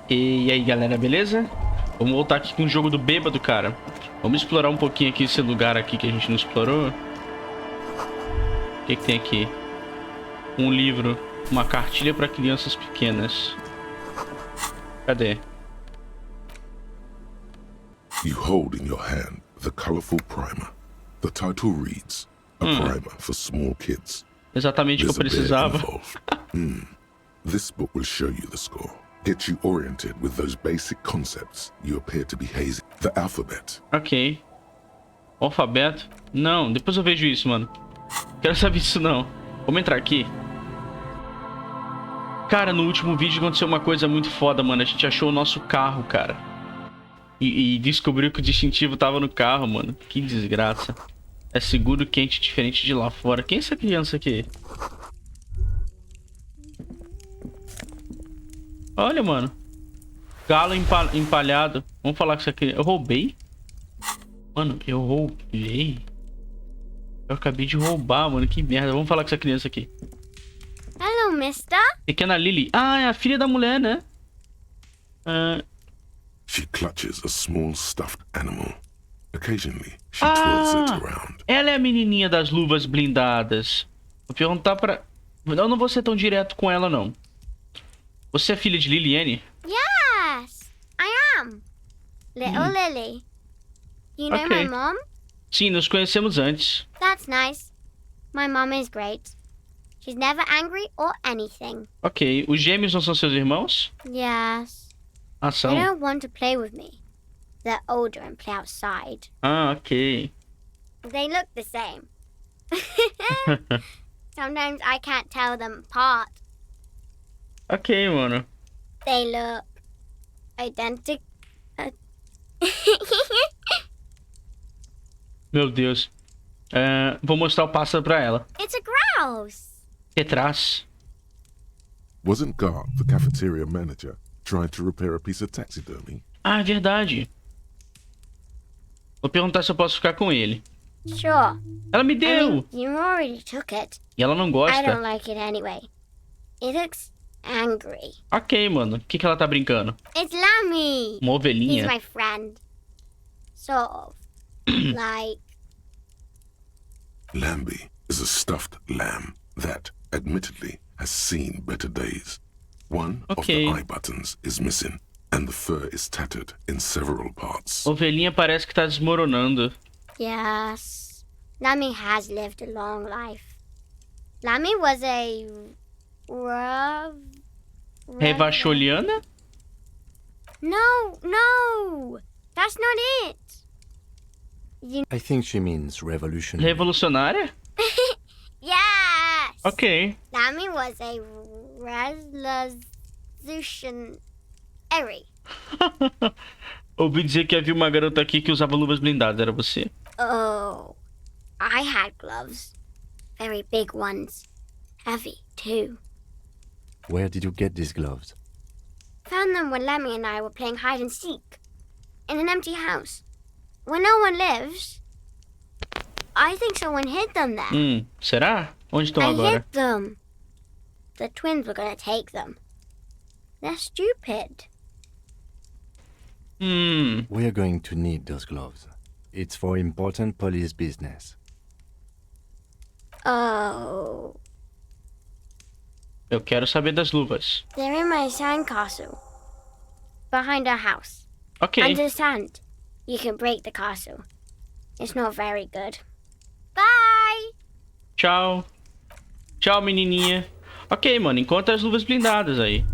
E aí, galera, beleza? Vamos voltar aqui com o jogo do bêbado, cara. Vamos explorar um pouquinho aqui esse lugar aqui que a gente não explorou. O que tem aqui? Um livro, uma cartilha para crianças pequenas. Cadê? You hold in your hand the colorful primer. The title reads, A Primer for Small Kids. Exatamente o que eu precisava. This book will show you the score. Get you oriented with those basic concepts you appear to be hazy. The alphabet. Ok. O alfabeto? Não, depois eu vejo isso, mano. Quero saber disso não. Vamos entrar aqui. Cara, no último vídeo aconteceu uma coisa muito foda, mano. A gente achou o nosso carro, cara. E descobriu que o distintivo tava no carro, mano. Que desgraça. É seguro, quente, diferente de lá fora. Quem é essa criança aqui? Olha, mano. Galo empalhado. Vamos falar com essa criança. Eu roubei? Mano, eu roubei? Eu acabei de roubar, mano. Que merda. Vamos falar com essa criança aqui. Hello, mister. Pequena Lily. Ah, é a filha da mulher, né? She clutches a small stuffed animal. Occasionally, she twirls it around. Ela é a menininha das luvas blindadas. Vou perguntar pra... Eu não vou ser tão direto com ela, não. Você é filha de Liliane? Yes, I am. Little Lily. You know my mom? Sim, nos conhecemos antes. That's nice. My mom is great. She's never angry or anything. Ok. Os gêmeos não são seus irmãos? Yes. Ah, They são. don't want to play with me. They're older and play outside. Ah, ok. They look the same. Sometimes I can't tell them apart. Ok, mano. They look identical. Meu Deus. Vou mostrar o pássaro pra ela. It's a grouse. Retraz. Wasn't Gar, the cafeteria manager, trying to repair a piece of taxidermy? Ah, é verdade. Vou perguntar se eu posso ficar com ele. Sure. Ela me I deu. mean, you already took it. E ela não I don't gosta. like it anyway. It looks angry. Ok, mano. O que ela tá brincando? It's Lammy. Uma He's ovelhinha? my friend. Sort of. Like, Lambie is a stuffed lamb that, admittedly, has seen better days. One of Okay. the eye buttons is missing, and the fur is tattered in several parts. Ovelhinha parece que tá desmoronando. yes. Lammy has lived a long life. Lammy was a Revacholiana? No. That's not it. I think she means revolutionary. Revolucionária? Yes. Ok. Lammy was a revolutionary. Ouvi dizer que havia uma garota aqui que usava luvas blindadas. Era você? Oh, I had gloves. Very big ones. Heavy, too. Where did you get these gloves? Found them when Lemmy and I were playing hide and seek. In an empty house. Where no one lives. I think someone hid them there. Será? Onde estão I agora? hid them. The twins were gonna take them. They're stupid. We are going to need those gloves. It's for important police business. Oh. Eu quero saber das luvas. They're in my sandcastle. Behind our house. Ok. Under sand. You can break the castle. It's not very good. Bye! Tchau. Tchau, menininha. Ok, mano. Encontra as luvas blindadas aí.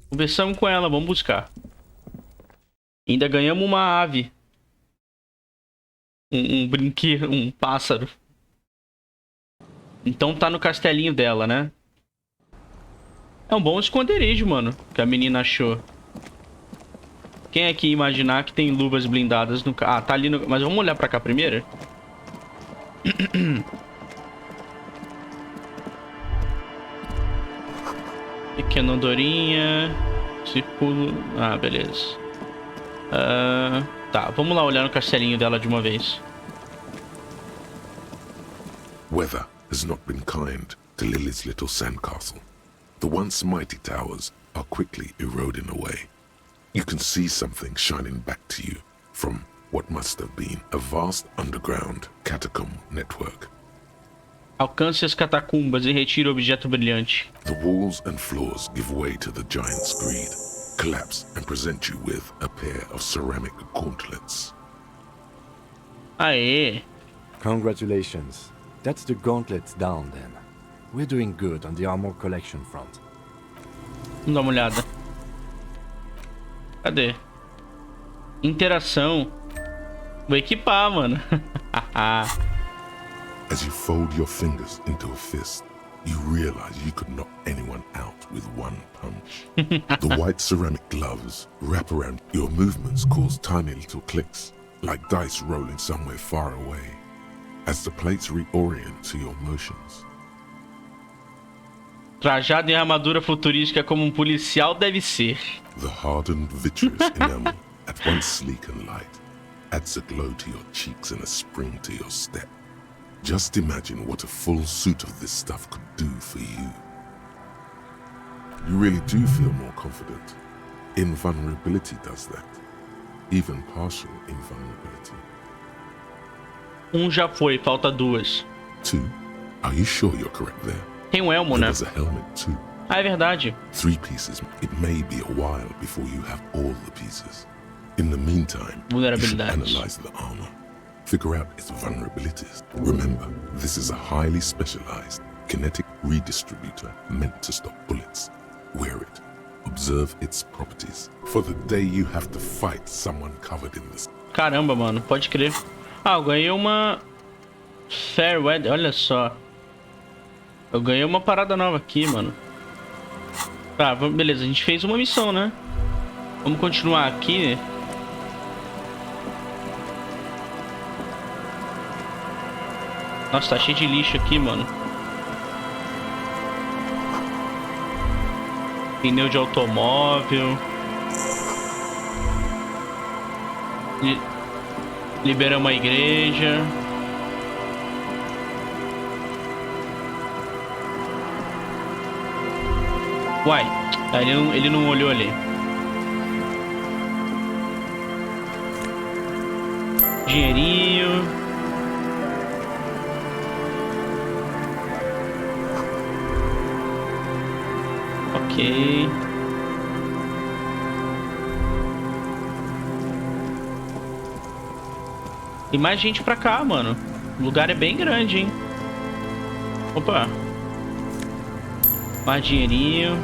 Conversamos com ela. Vamos buscar. Ainda ganhamos uma ave. Um brinquedo. Um pássaro. Então tá no castelinho dela, né? É um bom esconderijo, mano. Que a menina achou. Quem é que ia imaginar que tem luvas blindadas no... Ah, tá ali no... Mas vamos olhar pra cá primeiro? Pequena andorinha. Círculo... Ah, beleza. Tá, vamos lá olhar no castelinho dela de uma vez. Weather has not been kind to Lily's little sandcastle. The once mighty towers are quickly eroding away. You can see something shining back to you from what must have been a vast underground catacomb network. Alcance as catacumbas e retire o objeto brilhante. The walls and floors give way to the giant's greed, collapse and present you with a pair of ceramic gauntlets. Aê! Congratulations. That's the gauntlets down then. We're doing good on the armor collection front. Vamos dar uma olhada. Cadê? Interação. Vou equipar, mano. As you fold your fingers into a fist, you realize you could knock anyone out with one punch. The white ceramic gloves wrap around your movements, cause tiny little clicks, like dice rolling somewhere far away, as the plates reorient to your motions. Trajado em armadura futurística como um policial deve ser. The hardened vitreous enamel, at once sleek and light, adds a glow to your cheeks and a spring to your step. Just imagine what a full suit of this stuff could do for you. You really do feel more confident. Invulnerability does that. Even partial invulnerability. Já foi, falta 2. 2. Are you sure you're correct there? Tem elmo, né? There's a helmet too. Ah, é verdade. 3 pieces. It may be a while before you have all the pieces. In the meantime, you should analyze the armor. Figure out its vulnerabilities. Remember, this is a highly specialized kinetic redistributor meant to stop bullets. Wear it. Observe its properties. For the day you have to fight someone covered in this. Caramba, mano, pode crer. Ah, eu ganhei uma Fair Weather, olha só. Eu ganhei uma parada nova aqui, mano. Tá, beleza, a gente fez uma missão, né? Vamos continuar aqui. Nossa, tá cheio de lixo aqui, mano. Pneu de automóvel. Liberamos a igreja. Uai, ele não olhou ali. Dinheirinho. Ok. Tem mais gente pra cá, mano. O lugar é bem grande, hein? Opa. Mais dinheirinho.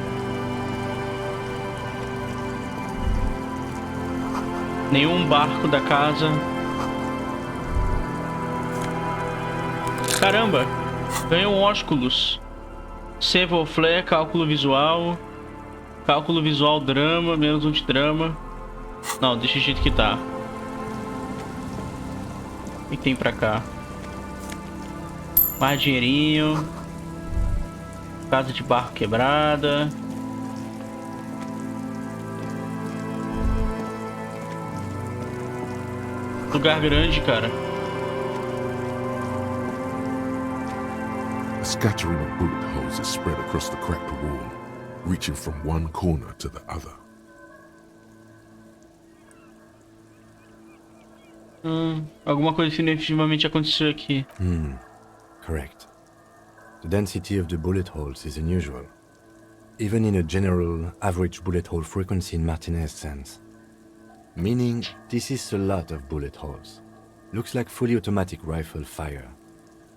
Nenhum barco da casa. Caramba. Ganhou um ósculos. Save ou flare, cálculo visual. Cálculo visual, drama, menos 1 de drama. Não, deixa o jeito que tá. O que tem pra cá? Mais dinheirinho. Casa de barco quebrada. Lugar grande, cara. A scattering of bullet holes is spread across the cracked wall, reaching from one corner to the other. Alguma coisa definitivamente aconteceu aqui. Correct. The density of the bullet holes is unusual, even in a general average bullet hole frequency in Martinez sense. Meaning, this is a lot of bullet holes. Looks like fully automatic rifle fire.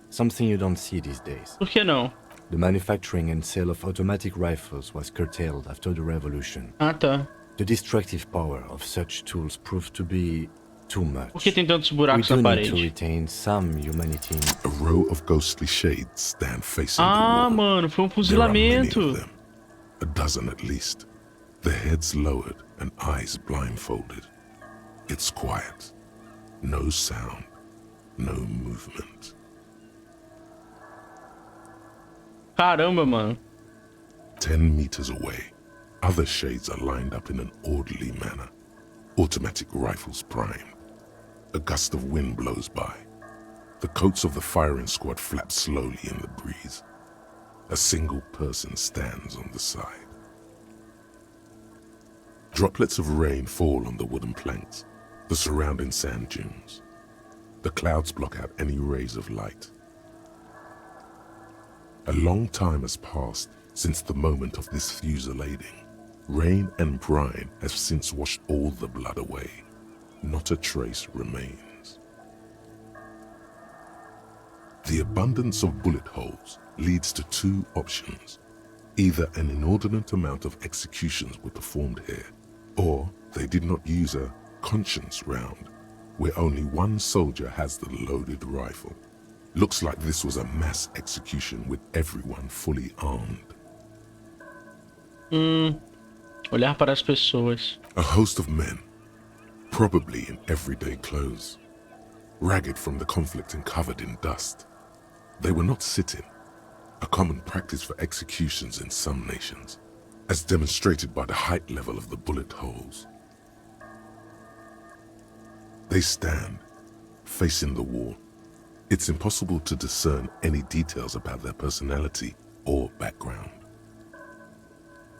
Something you don't see these days. Por que não? The manufacturing and sale of automatic rifles was curtailed after the revolution. Ah, tá. The destructive power of such tools proved to be too much. Por que tem tantos We buracos do na need to parede? retain some humanity. A row of ghostly shades stand facing Ah, the wall. mano, foi um There are many fuzilamento. of them, a dozen at least, their heads lowered and eyes blindfolded. It's quiet. No sound. No movement. Caramba, mano. 10 meters away, other shades are lined up in an orderly manner. Automatic rifles primed. A gust of wind blows by. The coats of the firing squad flap slowly in the breeze. A single person stands on the side. Droplets of rain fall on the wooden planks, the surrounding sand dunes. The clouds block out any rays of light. A long time has passed since the moment of this fusillading. Rain and brine have since washed all the blood away. Not a trace remains. The abundance of bullet holes leads to two options. Either an inordinate amount of executions were performed here, or they did not use a conscience round, where only one soldier has the loaded rifle. Looks like this was a mass execution with everyone fully armed. Olhar para as pessoas. A host of men, probably in everyday clothes, ragged from the conflict and covered in dust. They were not sitting, a common practice for executions in some nations, as demonstrated by the height level of the bullet holes. They stand, facing the wall. It's impossible to discern any details about their personality or background.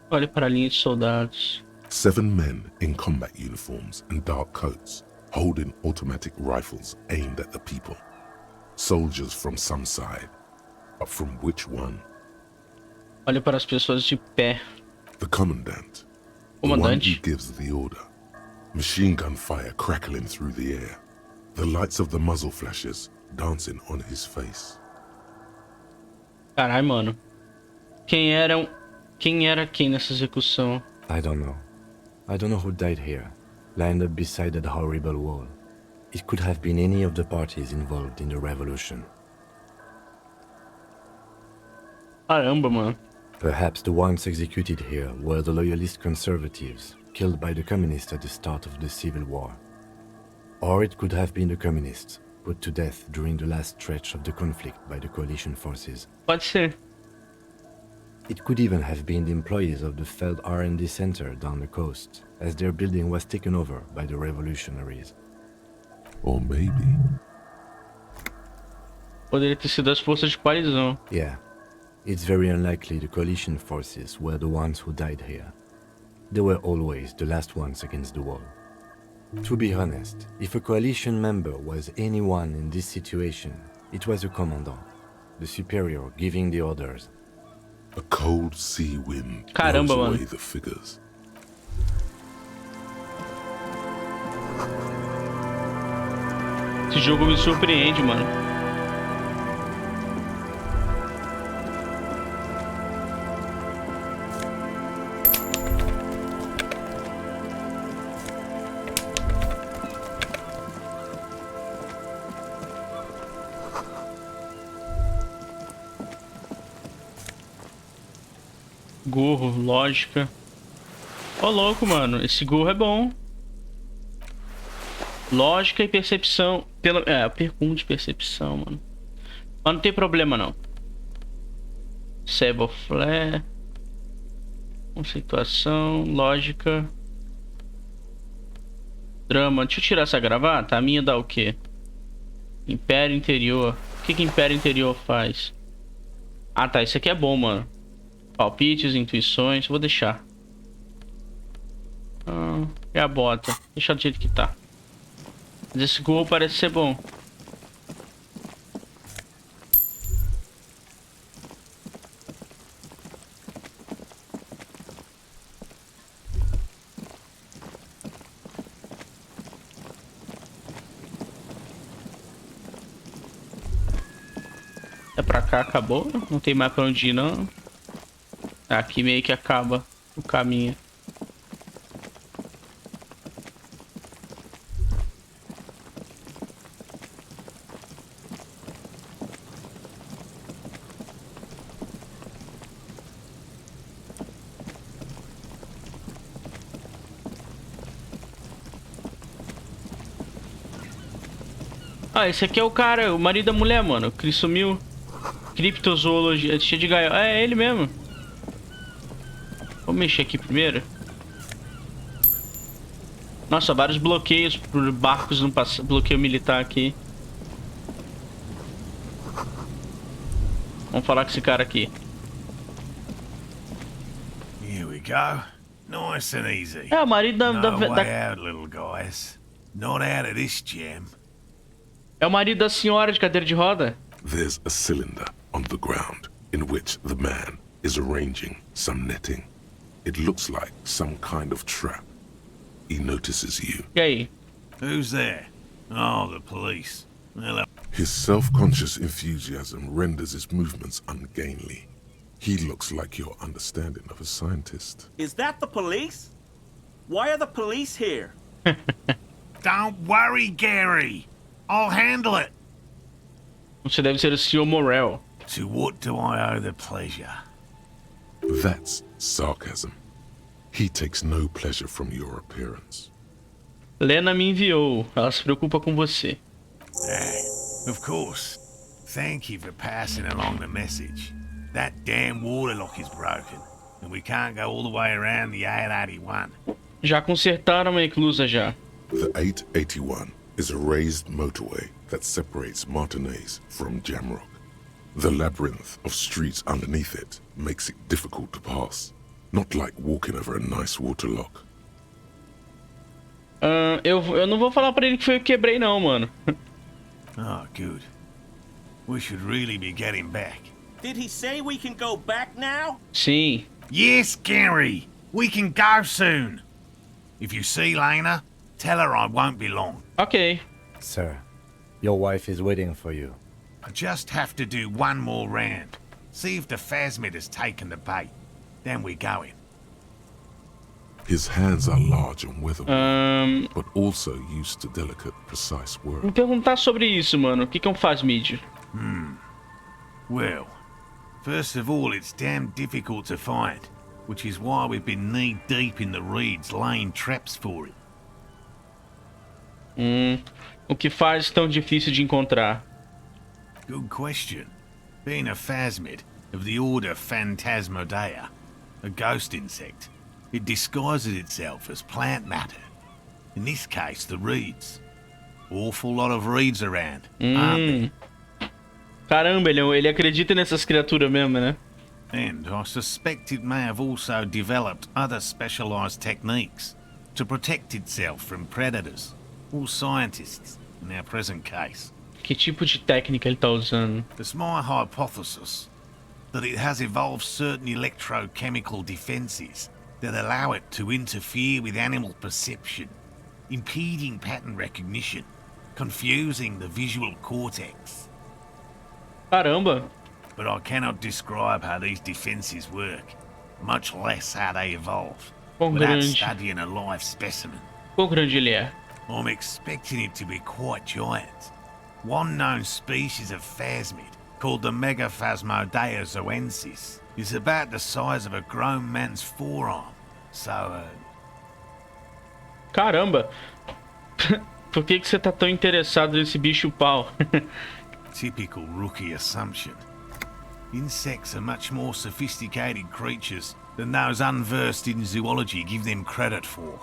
Olhe para a linha de soldados. 7 men in combat uniforms and dark coats, holding automatic rifles aimed at the people. Soldiers from some side, but from which one? Olhe para as pessoas de pé. The commandant, the one who Comandante. gives the order. Machine gun fire crackling through the air. The lights of the muzzle flashes dancing on his face. Caralho, mano. Quem era quem nessa execução? I don't know. I don't know who died here, lined up beside that horrible wall. It could have been any of the parties involved in the revolution. Caramba, mano. Perhaps the ones executed here were the loyalist conservatives, killed by the communists at the start of the Civil War. Or it could have been the communists, put to death during the last stretch of the conflict by the coalition forces. Pode ser. It could even have been the employees of the failed R&D center down the coast, as their building was taken over by the revolutionaries. Or maybe... Poderia ter sido as forças de coalizão. Yeah, it's very unlikely the coalition forces were the ones who died here. They were always the last ones against the wall. To be honest, if a coalition member was anyone in this situation, it was a commandant, the superior giving the orders. A cold sea wind Caramba, blows mano. away the figures. Esse jogo me surpreende, mano. Gorro, lógica. Ó, louco, mano. Esse gorro é bom. Lógica e percepção. Pergunta de percepção, mano. Mas não tem problema, não. Receba flare. Conceituação. Lógica. Drama. Deixa eu tirar essa gravata. A minha dá o quê? Império Interior. O que Império Interior faz? Ah, tá. Isso aqui é bom, mano. Palpites, intuições. Vou deixar. É a bota. Deixar do jeito que tá. Mas esse gorro parece ser bom. É pra cá, acabou. Não tem mais pra onde ir, não. Aqui meio que acaba o caminho. Ah, esse aqui é o cara, o marido da mulher, mano. Que ele sumiu. Cryptozoologista, cheio de gaiola. É ele mesmo. Vou mexer aqui primeiro. Nossa, vários bloqueios por barcos no bloqueio militar aqui. Vamos falar com esse cara aqui. Here we go. Nice and easy. É o marido da... No way out, little guys. Not out of this jam. É o marido da senhora de cadeira de roda. There's a cylinder on the ground in which the man is arranging some netting. It looks like some kind of trap. He notices you. E aí? Who's there? Oh, the police. Hello. His self-conscious enthusiasm renders his movements ungainly. He looks like your understanding of a scientist. Is that the police? Why are the police here? Don't worry, Gary. I'll handle it. Você deve ser o Sr. Morel. To what do I owe the pleasure? That's sarcasm. He takes no pleasure from your appearance. Lena me enviou. Ela se preocupa com você. Of course. Thank you for passing along the message. That damn water lock is broken, and we can't go all the way around the 881. Já consertaram a eclusa já. The 881 is a raised motorway that separates Martinez from Jamrock. The labyrinth of streets underneath it makes it difficult to pass. Not like walking over a nice water lock. Eu não vou falar pra ele que foi eu que quebrei não, mano. Oh, good. We should really be getting back. Did he say we can go back now? Sim. Yes, Gary. We can go soon. If you see Lena, tell her I won't be long. Ok. Sir, your wife is waiting for you. I just have to do one more round. See if the phasmid has taken the bait. Then we're going. His hands are large and weather-worn, but also used to delicate, precise work. Vou perguntar sobre isso, mano. O que é um phasmid? Well, first of all, it's damn difficult to find, which is why we've been knee-deep in the reeds laying traps for it. O que faz tão difícil de encontrar? Good question. Being a phasmid of the order Phantasmodea, a ghost insect, it disguises itself as plant matter. In this case, the reeds. Awful lot of reeds around, aren't there? Caramba, ele acredita nessas criaturas mesmo, né? And I suspect it may have also developed other specialized techniques to protect itself from predators, or scientists, in our present case. Que tipo de técnica ele tá usando? It's my hypothesis that it has evolved certain electrochemical defenses that allow it to interfere with animal perception, impeding pattern recognition, confusing the visual cortex. Caramba! But I cannot describe how these defenses work, much less how they evolve, Quão without grande? studying a live specimen. Quão grande ele é? I'm expecting it to be quite giant. One known species of phasmid, called the Megaphasmodea zoensis, is about the size of a grown man's forearm. So, Caramba! Por que você tá tão interessado nesse bicho pau? typical rookie assumption. Insects are much more sophisticated creatures than those unversed in zoology give them credit for.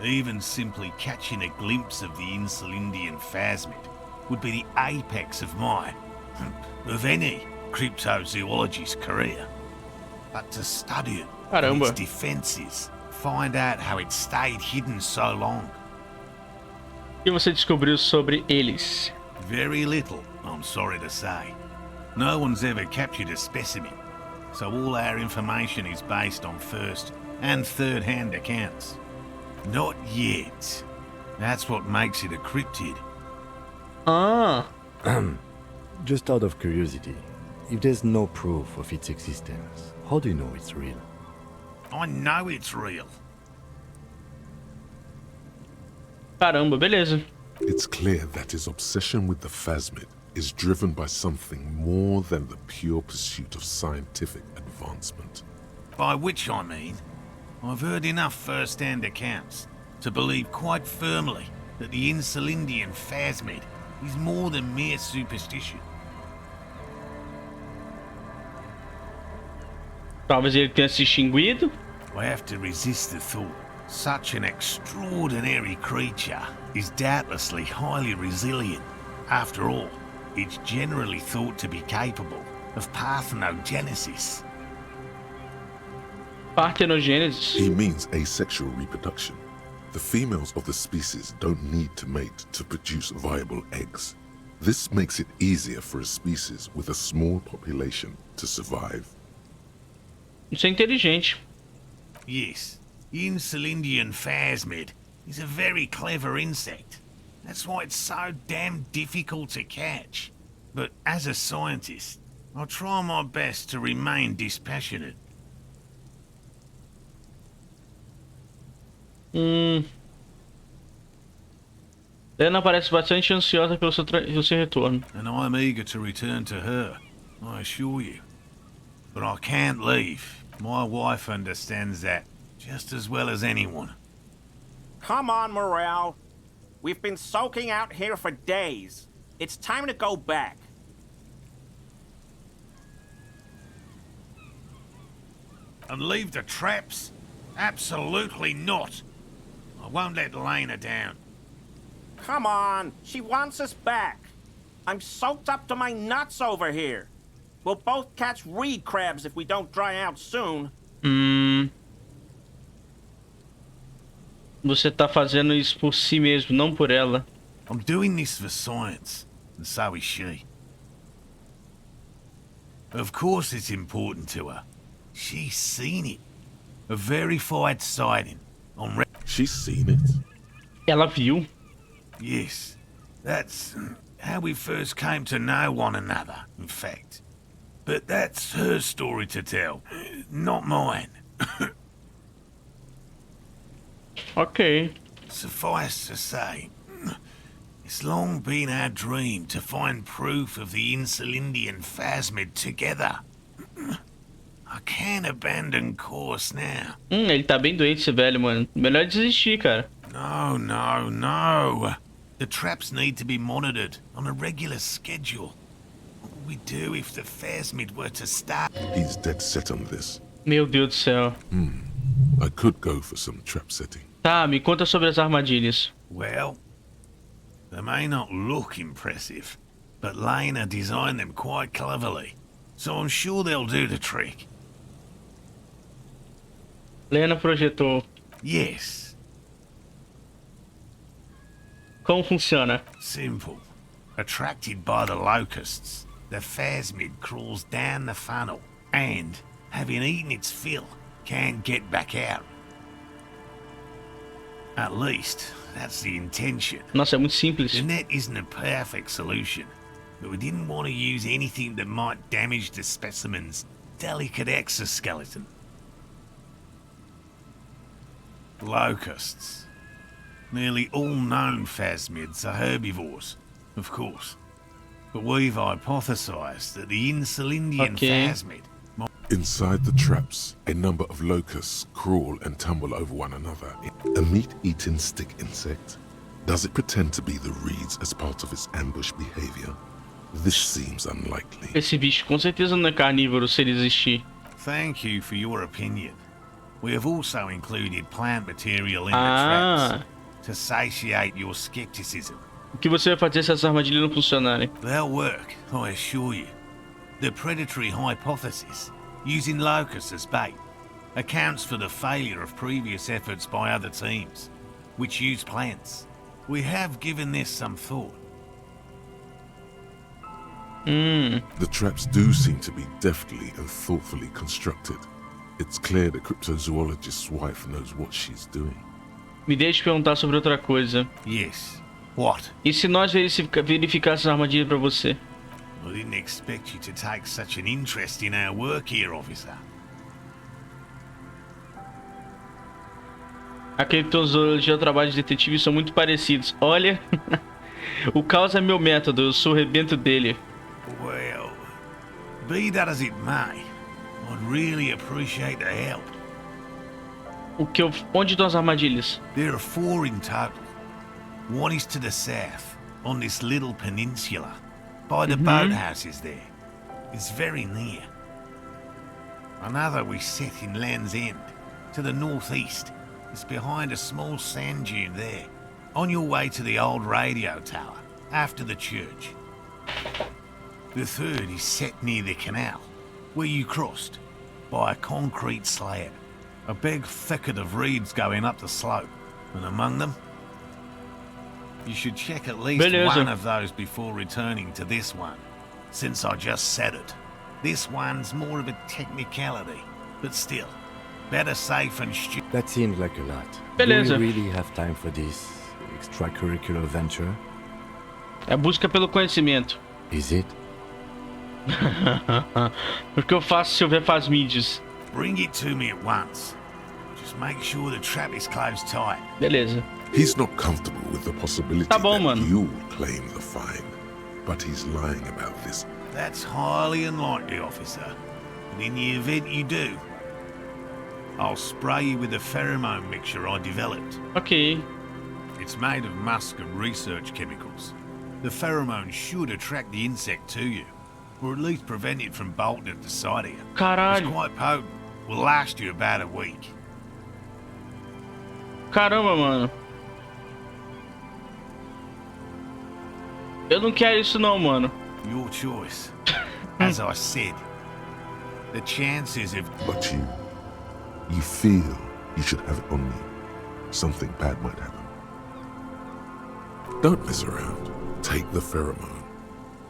Even simply catching a glimpse of the Insulindian phasmid would be the apex of my, of any, cryptozoologist's career. But to study it, and its Caramba! defenses, find out how it stayed hidden so long. O que você descobriu sobre eles? Very little, I'm sorry to say. No one's ever captured a specimen, so all our information is based on first and third-hand accounts. Not yet. That's what makes it a cryptid. Ah! Just out of curiosity, if there's no proof of its existence, how do you know it's real? I know it's real. Caramba, beleza. It's clear that his obsession with the phasmid is driven by something more than the pure pursuit of scientific advancement. By which I mean, I've heard enough first-hand accounts to believe quite firmly that the Insulindian phasmid is more than mere superstition. Talvez ele tenha se extinguido. I have to resist the thought. Such an extraordinary creature is doubtlessly highly resilient. After all, it's generally thought to be capable of parthenogenesis. Partenogênese. He means asexual reproduction. The females of the species don't need to mate to produce viable eggs. This makes it easier for a species with a small population to survive. Isso é inteligente. Yes, Insulindian phasmid is a very clever insect. That's why it's so damn difficult to catch. But as a scientist, I'll try my best to remain dispassionate. Lena parece bastante ansiosa pelo seu retorno. And I'm eager to return to her, I assure you. But I can't leave. My wife understands that just as well as anyone. Come on, Morel. We've been soaking out here for days. It's time to go back. And leave the traps? Absolutely not. I won't let Lena down. Come on, she wants us back. I'm soaked up to my nuts over here. We'll both catch reed crabs if we don't dry out soon. Você tá fazendo isso por si mesmo, não por ela. I'm doing this for science, and so is she. Of course it's important to her. She's seen it. A verified sighting on She's seen it? Ela viu? Yes, that's how we first came to know one another, in fact. But that's her story to tell, not mine. Ok. Suffice to say, it's long been our dream to find proof of the Insulindian phasmid together. I can't abandon course now. Ele tá bem doente, esse velho, mano. Melhor desistir, cara. No. The traps need to be monitored on a regular schedule. What would we do if the phasmid were to start? He's dead set on this. Meu Deus do céu. I could go for some trap setting. Tá, me conta sobre as armadilhas. Well, they may not look impressive, but Lena designed them quite cleverly, so I'm sure they'll do the trick. Lena projetou. Yes. Como funciona? Simple. Attracted by the locusts, the phasmid crawls down the funnel and, having eaten its fill, can't get back out. At least, that's the intention. Nossa, é muito simples. The net isn't a perfect solution, but we didn't want to use anything that might damage the specimen's delicate exoskeleton. Locusts. Nearly all known phasmids are herbivores, of course. But we've hypothesized that the Insulindian phasmid... Inside the traps, a number of locusts crawl and tumble over one another. A meat-eating stick insect? Does it pretend to be the reeds as part of its ambush behavior? This seems unlikely. Esse bicho com certeza não é carnívoro se ele existir. Thank you for your opinion. We have also included plant material in the traps to satiate your skepticism. O que você vai fazer se essas armadilhas não funcionarem? They'll work, I assure you. The predatory hypothesis, using locusts as bait, accounts for the failure of previous efforts by other teams, which use plants. We have given this some thought. The traps do seem to be deftly and thoughtfully constructed. It's clear the cryptozoologist's wife knows what she's doing. Me deixe perguntar sobre outra coisa. Yes. What? E se nós verificar essas armadilhas pra você? I didn't expect you to take such an interest in our work here, officer. A cryptozoologia e o trabalho de detetive são muito parecidos. Olha, o caos é meu método, eu sou o rebento dele. Well, be that as it may, I'd really appreciate the help. Onde estão as armadilhas? There are 4 in total. One is to the south, on this little peninsula, by the boathouses there. It's very near. Another we set in Land's End, to the northeast. It's behind a small sand dune there, on your way to the old radio tower, after the church. The third is set near the canal, where you crossed, by a concrete slab. A big thicket of reeds going up the slope, and among them, you should check at least one of those before returning to this one, since I just said it. This one's more of a technicality, but still, better safe and stupid. That seems like a lot. Beleza. Do we really have time for this extracurricular venture? É a busca pelo conhecimento. Is it? O que eu faço se houver fasmídios? Bring it to me at once. Just make sure the trap is closed tight. Beleza. He's not comfortable with the possibility Tá bom, that mano. you'll claim the find, but he's lying about this. That's highly unlikely, officer. And in the event you do, I'll spray you with a pheromone mixture I developed. Ok. It's made of musk and research chemicals. The pheromone should attract the insect to you, or at least prevent it from bolting at the sight of you. It's Caralho. quite potent. Will last you about a week. Caramba, mano. Eu não quero isso não, mano. Your choice. As I said, the chances of... But you feel you should have it on you. Something bad might happen. Don't mess around. Take the pheromone.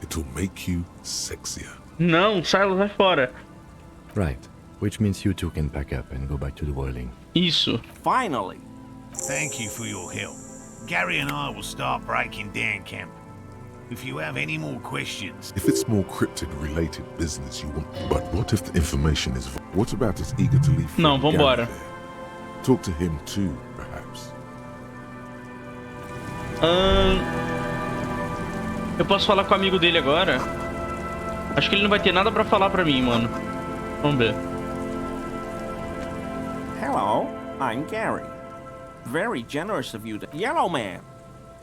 It'll make you sexier. Não, sai fora. Right. Which means you two can pack up and go back to the whirling. Isso. Finally. Thank you for your help. Gary and I will start breaking down camp. If you have any more questions... If it's more cryptid-related business you want... But what if the information is... What about us eager to leave... Não, Gary vambora. there? Talk to him too, perhaps. Eu posso falar com o amigo dele agora? Acho que ele não vai ter nada pra falar pra mim, mano. Vamos ver. Hello, I'm Gary. Very generous of you to... Yellow Man.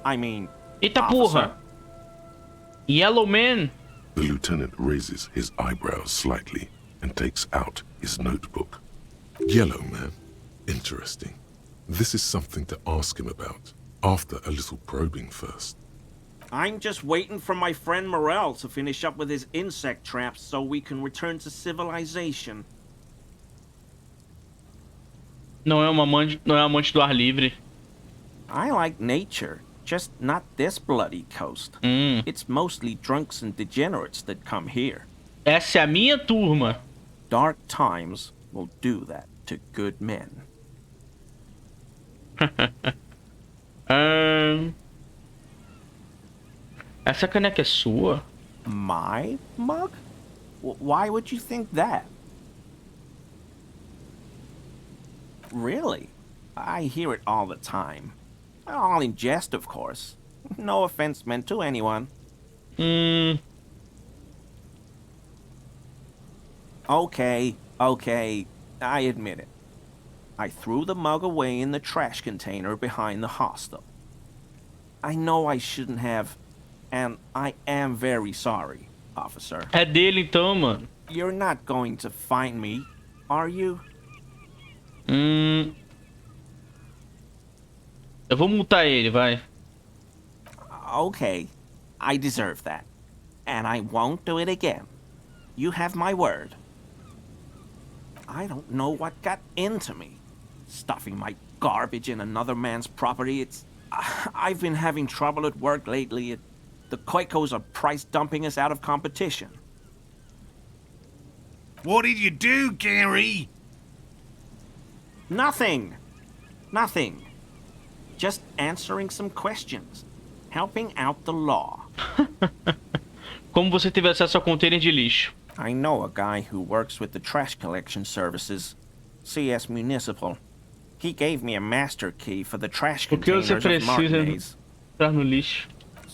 I mean... Eita officer. porra. Yellow Man. The lieutenant raises his eyebrows slightly and takes out his notebook. Yellow Man. Interesting. This is something to ask him about. After a little probing first. I'm just waiting for my friend Morel to finish up with his insect traps so we can return to civilization. Não é amante do ar livre. I like nature, just not this bloody coast. It's mostly drunks and degenerates that come here. Essa é a minha turma. Dark times will do that to good men. Essa caneca é sua? My mug? Why would you think that? Really? I hear it all the time. All in jest, of course. No offense meant to anyone. Okay, I admit it. I threw the mug away in the trash container behind the hostel. I know I shouldn't have, and I am very sorry, officer. É dele então, mano. You're not going to find me, are you? Eu vou multar ele, vai. Okay, I deserve that. And I won't do it again. You have my word. I don't know what got into me. Stuffing my garbage in another man's property, I've been having trouble at work lately. The Koikos are price dumping us out of competition. What did you do, Gary? Nothing. Just answering some questions. Helping out the law. Como você teve acesso ao container de lixo? I know a guy who works with the trash collection services. CS Municipal. He gave me a master key for the trash O que você containers of precisa Martinez, entrar no lixo?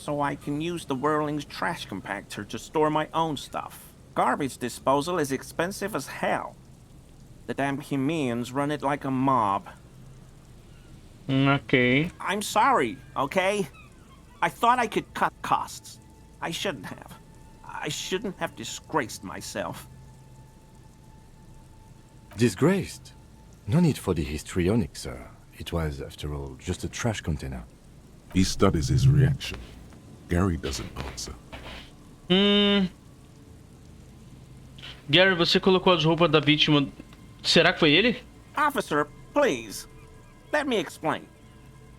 so I can use the Whirling's trash compactor to store my own stuff. Garbage disposal is expensive as hell. The damn Hemians run it like a mob. Ok. I'm sorry, okay? I thought I could cut costs. I shouldn't have. I shouldn't have disgraced myself. Disgraced? No need for the histrionic, sir. It was, after all, just a trash container. He studies his reaction. Gary doesn't answer. Gary, você colocou as roupas da vítima. Será que foi ele? Officer, please. Let me explain.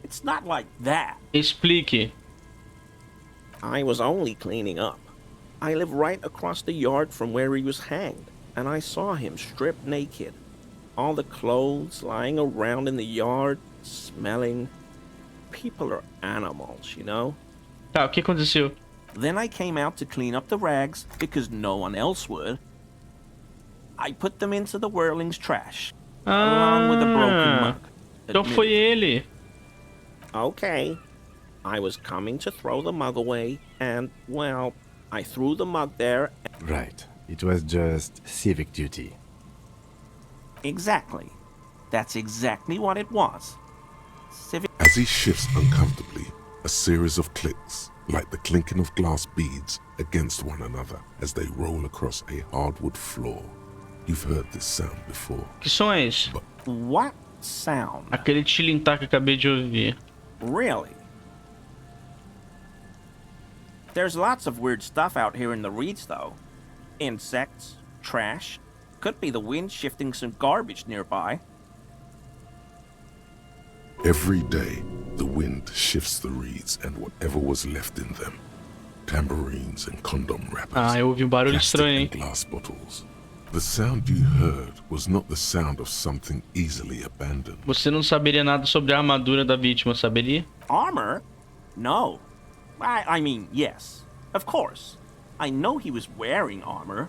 It's not like that. Explique. I was only cleaning up. I live right across the yard from where he was hanged, and I saw him stripped naked. All the clothes lying around in the yard, smelling. People are animals, you know? Tá, o que aconteceu? Then I came out to clean up the rags because no one else would. I put them into the whirling's trash, along with a broken mug. Então foi ele. Okay. I was coming to throw the mug away, and, well, I threw the mug there. Right. It was just civic duty. Exactly. That's exactly what it was. As he shifts uncomfortably, a series of clicks, like the clinking of glass beads against one another as they roll across a hardwood floor. You've heard this sound before. Que som é esse? What sound? Aquele tilintar que eu acabei de ouvir. Really? There's lots of weird stuff out here in the reeds, though. Insects, trash. Could be the wind shifting some garbage nearby. Every day, the wind shifts the reeds and whatever was left in them. Tambourines and condom wrappers. Ah, eu ouvi um barulho plastic estranho, and hein? glass bottles. The sound you heard was not the sound of something easily abandoned. Você não saberia nada sobre a armadura da vítima, saberia? Armor? No. I mean, yes. Of course. I know he was wearing armor.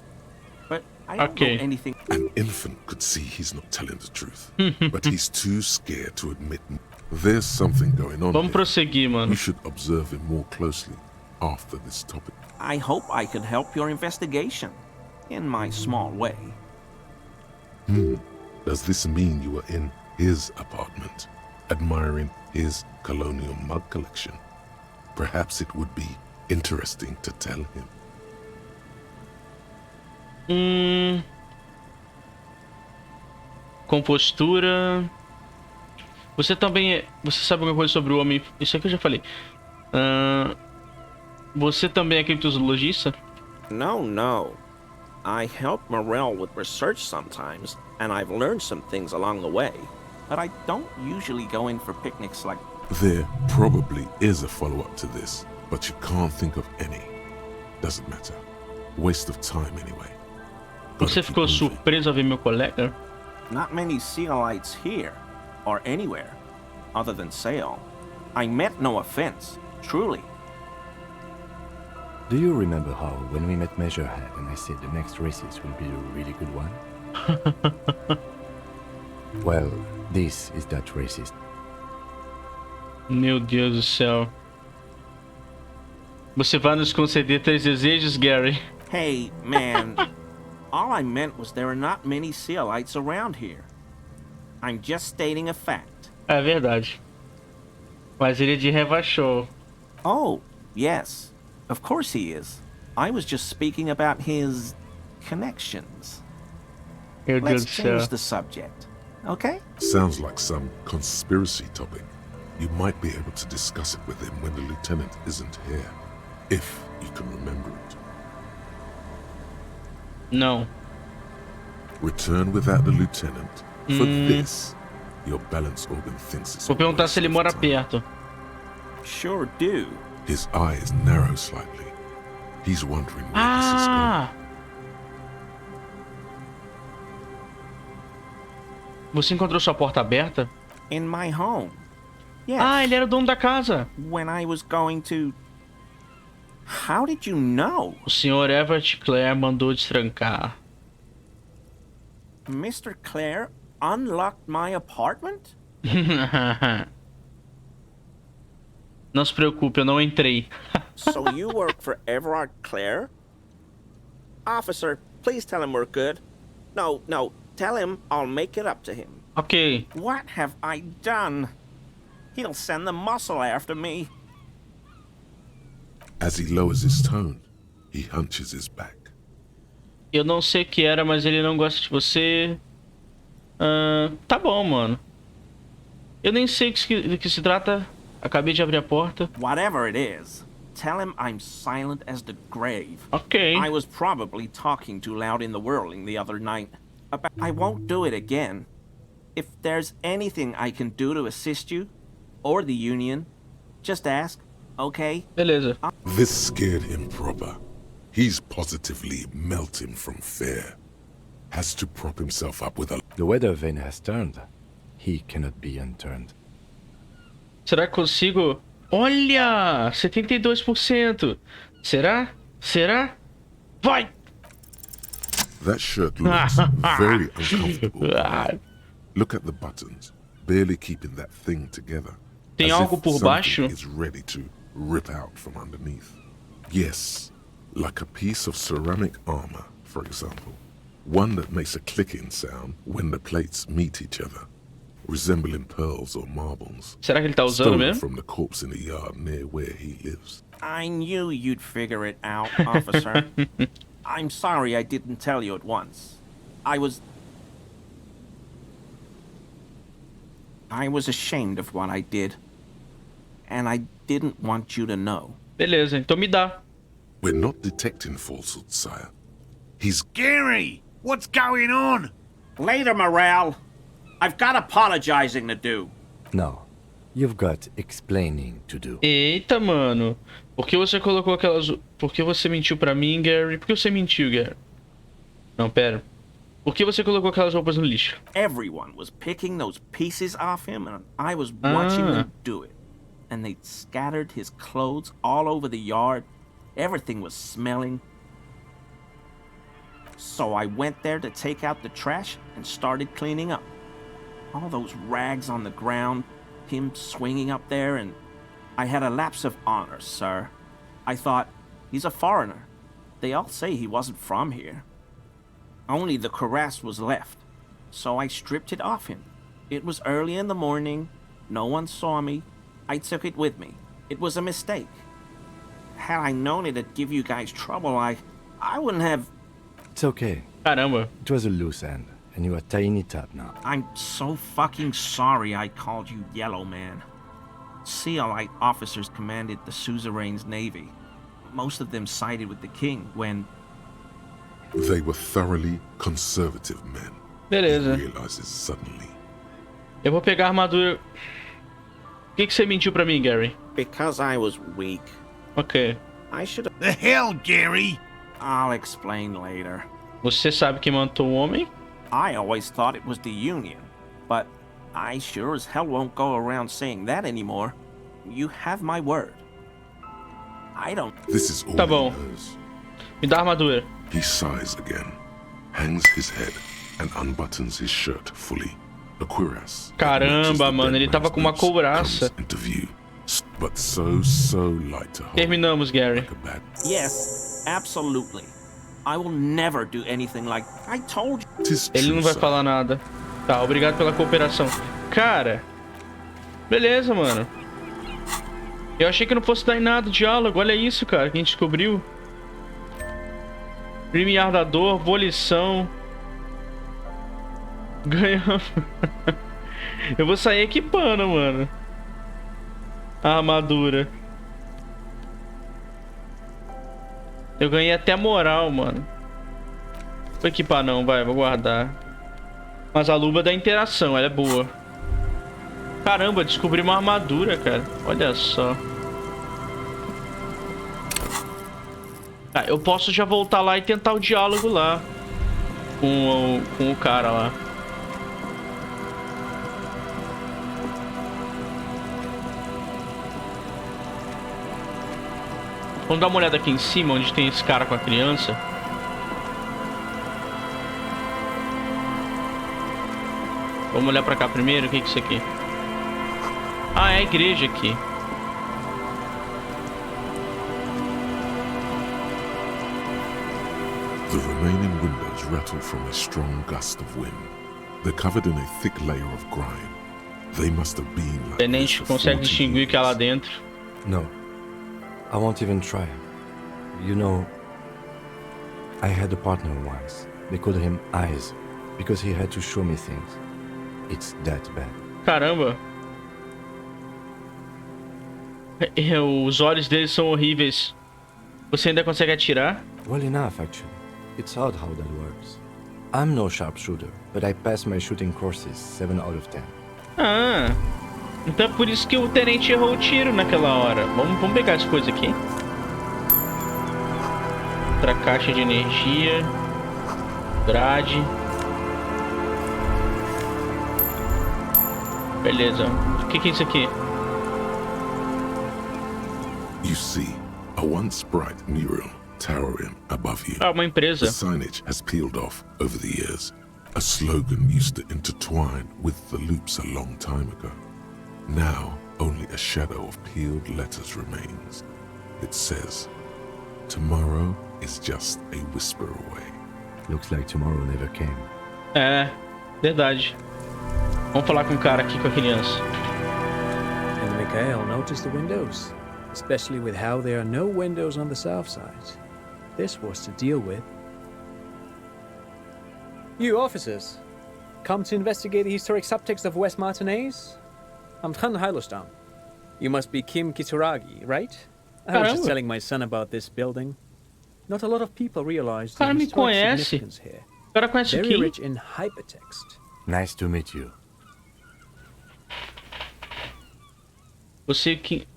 But I don't know anything. An infant could see he's not telling the truth. But he's too scared to admit there's something going on. Vamos prosseguir, mano. You should observe him more closely after this topic. I hope I could help your investigation. In my small way. Does this mean you were in his apartment, admiring his colonial mug collection? Perhaps it would be interesting to tell him. Compostura. Você também Você sabe alguma coisa sobre o homem? Isso aqui eu já falei. Você também é cryptozoologista? No. I help Morel with research sometimes, and I've learned some things along the way. But I don't usually go in for picnics like... There probably is a follow-up to this, but you can't think of any. Doesn't matter. Waste of time anyway. Você ficou surpreso ao ver meu colega? Not many Sealites here, or anywhere, other than Sale. I meant no offense, truly. Do you remember how, when we met Measurehead and I said the next races will be a really good one? Well, this is that racist. Meu Deus do céu. Você vai nos conceder 3 desejos, Gary? Hey, man. All I meant was there are not many Sealites around here. I'm just stating a fact. É verdade. Mas ele é de Revachou. Oh, yes. Of course he is. I was just speaking about his connections. Meu Deus Let's do céu. change the subject, okay? Sounds like some conspiracy topic. You might be able to discuss it with him when the lieutenant isn't here. If you can remember it. Não. Return without the lieutenant. For this, your balance organ thinks it's... Vou perguntar se ele mora perto. Sure do. His eyes narrow slightly. He's wondering where this is going. Você encontrou sua porta aberta? In my home. Yes. Ah, ele era o dono da casa. When I was going to... How did you know? O Sr. Everett Clare mandou destrancar. Mr. Clare unlocked my apartment? Não se preocupe, eu não entrei. So you work for Everard Clare? Officer, please tell him we're good. No, tell him I'll make it up to him. Ok. What have I done? He'll send the muscle after me. As he lowers his tone, he hunches his back. Eu não sei o que era, mas ele não gosta de você. Tá bom, mano. Eu nem sei do que se trata. Acabei de abrir a porta. Whatever it is, tell him I'm silent as the grave. Ok. I was probably talking too loud in the whirling the other night. I won't do it again. If there's anything I can do to assist you, or the Union, just ask, okay? Beleza. This scared him proper. He's positively melting from fear. Has to prop himself up with a... The weather vane has turned. He cannot be unturned. Será que consigo? Olha! 72%. Será? Será? Vai! That shirt looks very uncomfortable. Look at the buttons, barely keeping that thing together. Tem as algo if por baixo? something is ready to rip out from underneath. Yes, like a piece of ceramic armor, for example. One that makes a clicking sound when the plates meet each other, resembling pearls or marbles. Será que ele tá usando Stolen mesmo? from the corpse in the yard near where he lives. I knew you'd figure it out, officer. I'm sorry I didn't tell you at once. I was ashamed of what I did. And I didn't want you to know. Beleza, então me dá. We're not detecting falsehood, sire. He's... Gary! What's going on? Later, Morale. I've got apologizing to do. No. You've got explaining to do. Eita, mano. Por que você colocou aquelas... Por que você mentiu pra mim, Gary? Por que você mentiu, Gary? Não, pera. Por que você colocou aquelas roupas no lixo? Everyone was picking those pieces off him, and I was watching them do it. And they'd scattered his clothes all over the yard. Everything was smelling. So I went there to take out the trash and started cleaning up. All those rags on the ground, him swinging up there, and I had a lapse of honor, sir. I thought, he's a foreigner. They all say he wasn't from here. Only the cuirass was left, so I stripped it off him. It was early in the morning. No one saw me. I took it with me. It was a mistake. Had I known it'd give you guys trouble, I wouldn't have... It's okay. Caramba. It was a loose end, and you are tying it up now. I'm so fucking sorry I called you Yellow Man. Seolite officers commanded the suzerain's navy. Most of them sided with the king when... They were thoroughly conservative men. Beleza. He realizes suddenly. Eu vou pegar a armadura... Por que você mentiu pra mim, Gary? Because I was weak. Ok. I should have... The hell, Gary? I'll explain later. Você sabe quem matou o homem? I always thought it was the Union, but I sure as hell won't go around saying that anymore. You have my word. I don't... This is all Tá he bom. knows. Me dá a armadura. He sighs again, hangs his head, and unbuttons his shirt fully. A cuirass. Caramba, mano, ele tava com uma couraça. But so light to hold. Terminamos, Gary. Like a bad... Yes, absolutely. I will never do anything like... I told you. Ele não vai falar nada. Tá, obrigado pela cooperação. Cara. Beleza, mano. Eu achei que não fosse dar em nada o diálogo. Olha isso, cara, que a gente descobriu. Limiar da dor, volição. Ganhamos. Eu vou sair equipando, mano. A armadura. Eu ganhei até a moral, mano. Vou equipar não, vai, vou guardar. Mas a luva dá interação, ela é boa. Caramba, descobri uma armadura, cara. Olha só. Tá, eu posso já voltar lá e tentar o diálogo lá. Com o cara lá. Vamos dar uma olhada aqui em cima, onde tem esse cara com a criança. Vamos olhar pra cá primeiro. O que é isso aqui? Ah, é a igreja aqui. The remaining windows rattle from a strong gust of wind. They're covered in a thick layer of grime. They must have been like A this gente for consegue 40 distinguir que é lá dentro. No. I won't even try. You know, I had a partner once. They called him Eyes, because he had to show me things. It's that bad. Caramba. Os olhos deles são horríveis. Você ainda consegue atirar? Well enough, actually. It's odd how that works. I'm no sharpshooter, but I passed my shooting courses 7 out of 10. Ah, então é por isso que o tenente errou o tiro naquela hora. Vamos pegar as coisas aqui. Outra caixa de energia. Grade. Beleza. O que é isso aqui? You see, a once bright mural towering above you. Ah, uma empresa. The signage has peeled off over the years. A slogan used to intertwine with the loops a long time ago. Now, only a shadow of peeled letters remains. It says, "Tomorrow is just a whisper away." Looks like tomorrow never came. É, verdade. Vamos falar com o cara aqui, com a criança. And Mikhail noticed the windows, especially with how there are no windows on the south side. This was to deal with. You officers, come to investigate the historic subtext of West Martinez? I'm Tran Heilostam. You must be Kim Kituragi, right? I was just telling my son about this building. Not a lot of people realize the historic significance here. Very rich in hypertext. Nice to meet you. Você que...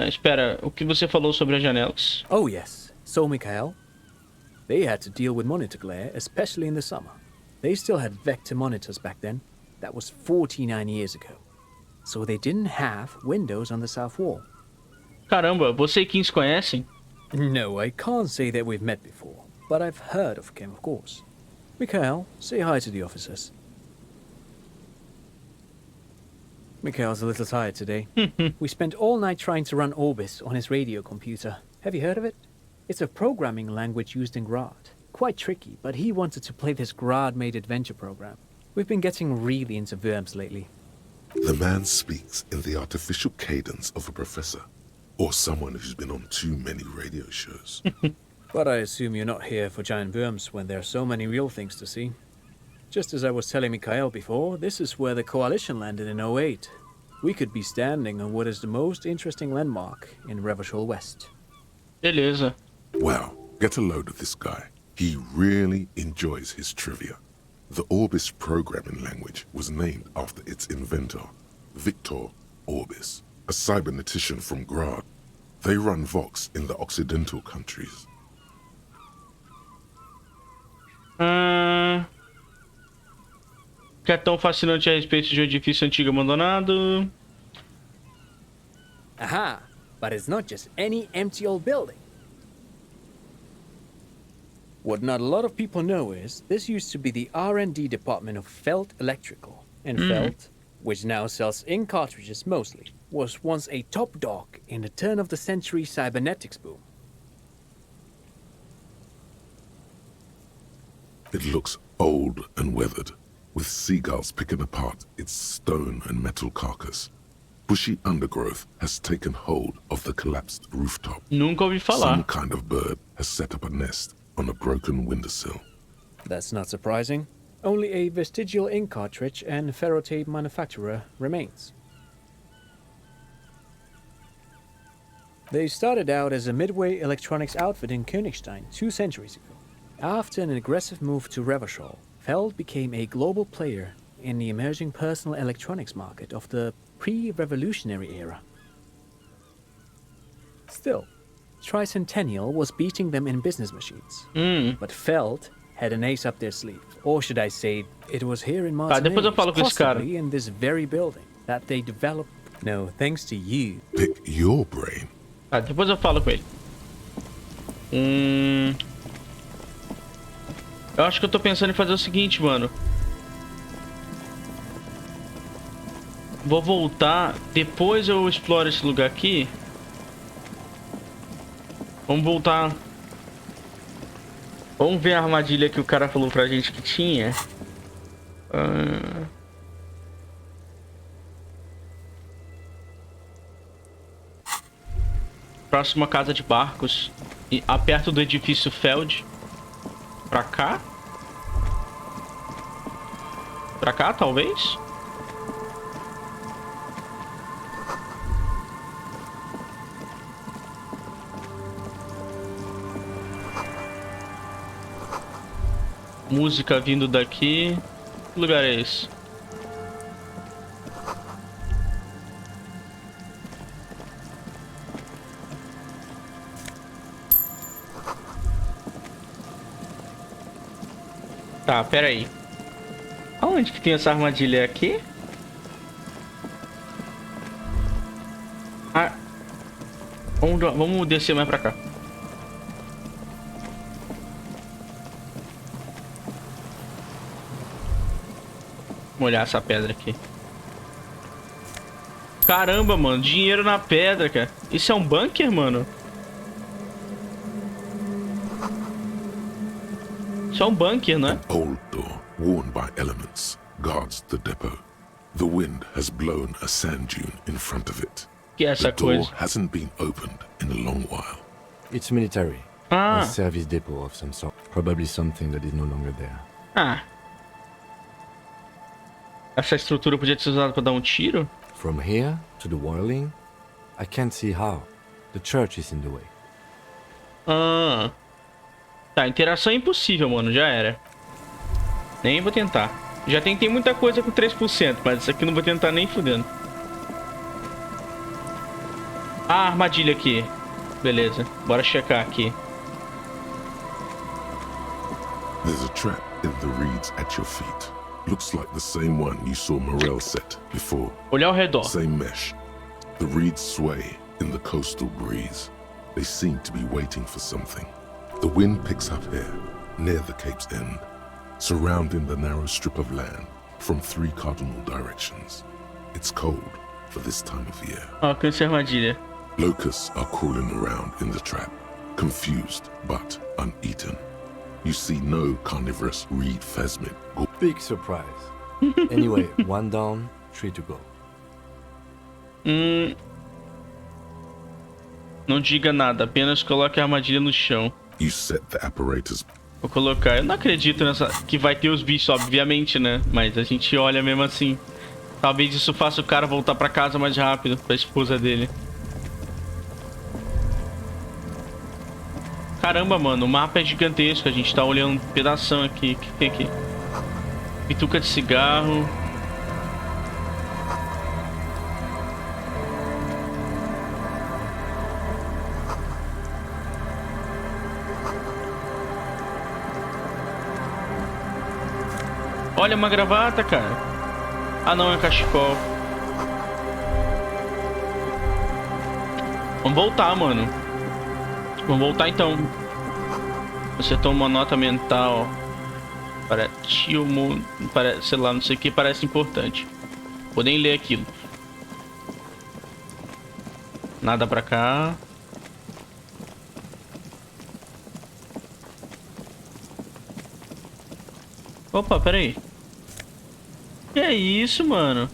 espera, o que você falou sobre as janelas? Oh yes, so Mikhail. They had to deal with monitor glare, especially in the summer. They still had vector monitors back then. That was 49 years ago. So they didn't have windows on the south wall. Caramba, você e Kim se conhecem? No, I can't say that we've met before, but I've heard of Kim, of course. Mikhail, say hi to the officers. Mikhail's a little tired today. We spent all night trying to run Orbis on his radio computer. Have you heard of it? It's a programming language used in Grad. Quite tricky, but he wanted to play this Grad-made adventure program. We've been getting really into verbs lately. The man speaks in the artificial cadence of a professor, or someone who's been on too many radio shows. But I assume you're not here for giant worms when there are so many real things to see. Just as I was telling Mikhail before, this is where the Coalition landed in 08. We could be standing on what is the most interesting landmark in Revachol West. Beleza. Wow, get a load of this guy. He really enjoys his trivia. The Orbis programming language was named after its inventor, Victor Orbis, a cybernetician from Grad. They run Vox in the Occidental countries. Que é tão fascinante a respeito de um edifício antigo abandonado. Aha! But it's not just any empty old building. What not a lot of people know is this used to be the R&D department of Felt Electrical. And Felt, which now sells ink cartridges mostly, was once a top dog in the turn-of-the-century cybernetics boom. It looks old and weathered, with seagulls picking apart its stone and metal carcass. Bushy undergrowth has taken hold of the collapsed rooftop. Nunca ouvi falar. Some kind of bird has set up a nest on a broken windowsill. That's not surprising. Only a vestigial ink cartridge and ferrotape manufacturer remains. They started out as a midway electronics outfit in Königstein 2 centuries ago. After an aggressive move to Revachol, Feld became a global player in the emerging personal electronics market of the pre-revolutionary era. Still, Tricentennial was beating them in business machines. But Feld had an ace up their sleeve. Or should I say, it was here in Martinez, possibly in this very building, that they developed... No, thanks to you. Pick your brain. Depois eu falo com ele. Eu acho que eu tô pensando em fazer o seguinte, mano. Vou voltar, depois eu exploro esse lugar aqui. Vamos voltar. Vamos ver a armadilha que o cara falou pra gente que tinha. Próxima casa de barcos. E perto do edifício Feld. Pra cá? Pra cá, talvez? Música vindo daqui. Que lugar é esse? Tá, pera aí. Aonde que tem essa armadilha aqui? Ah. Vamos descer mais pra cá. Vamos olhar essa pedra aqui. Caramba, mano. Dinheiro na pedra, cara. Isso é um bunker, mano? Isso é um bunker, né? An old door, worn by elements, guards the depot. The wind has blown a sand dune in front of it. Que é essa The door coisa? hasn't been opened in a long while. It's military. Ah. A service depot of some sort. Probably something that is no longer there. Ah. Essa estrutura podia ser usada pra dar um tiro? From here to the whirling, I can't see how. The church is in the way. Ah. Tá, interação é impossível, mano. Já era. Nem vou tentar. Já tentei muita coisa com 3%, mas isso aqui não vou tentar nem fudendo. Ah, armadilha aqui. Beleza. Bora checar aqui. There's a trap in the reeds at your feet. Looks like the same one you saw Morel set before. Olhar ao redor. Same mesh. The reeds sway in the coastal breeze. They seem to be waiting for something. The wind picks up here, near the cape's end, surrounding the narrow strip of land from 3 cardinal directions. It's cold for this time of year. Alcance a armadilha. Locusts are crawling around in the trap, confused but uneaten. You see no carnivorous reed phasmid. Big surprise. Anyway, 1 down, 3 to go. Não diga nada, apenas coloque a armadilha no chão. You set the apparatus. Vou colocar. Eu não acredito nessa. Que vai ter os bichos, obviamente, né? Mas a gente olha mesmo assim. Talvez isso faça o cara voltar pra casa mais rápido, pra esposa dele. Caramba, mano, o mapa é gigantesco. A gente tá olhando um pedação aqui. O que tem aqui? Bituca de cigarro. Olha, uma gravata, cara. Ah, não, é cachecol. Vamos voltar, mano. Vamos voltar, então. Você toma uma nota mental. Para tio mundo. Sei lá, não sei o que parece importante. Vou nem ler aquilo. Nada pra cá. Opa, peraí. Que é isso, mano?